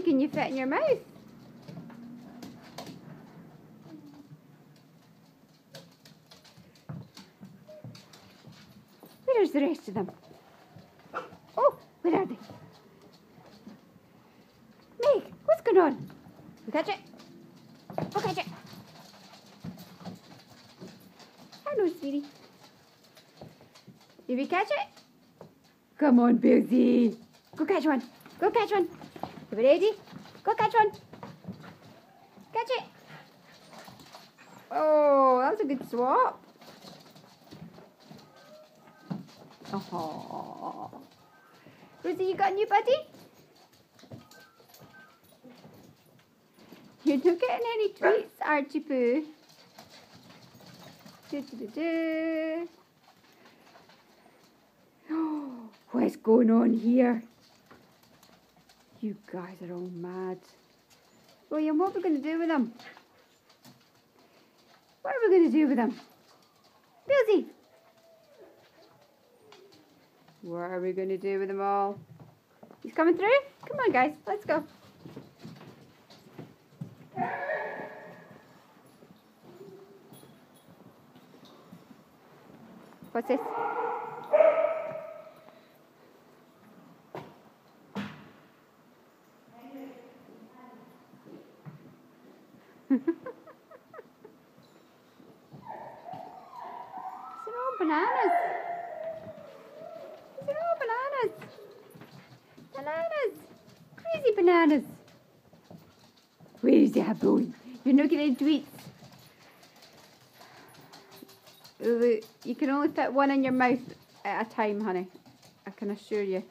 can you fit in your mouth? Where's the rest of them? Oh, where are they? Meg, what's going on? Go catch it. Go catch it. Hello, sweetie. Did we catch it? Come on, Billsy. Go catch one. Go catch one. You ready? Go catch one. Catch it. Oh, that was a good swap. Oh, Rosie, you got a new buddy? You're not getting any treats, Archie Poo. What's going on here? You guys are all mad. William, what are we going to do with them? What are we going to do with them? Billsy! What are we going to do with them all? He's coming through? Come on, guys. Let's go. What's this? These are all bananas. These are all bananas. Bananas. Crazy bananas. Where is that boy? You're not getting tweets. You can only fit one in your mouth at a time, honey. I can assure you.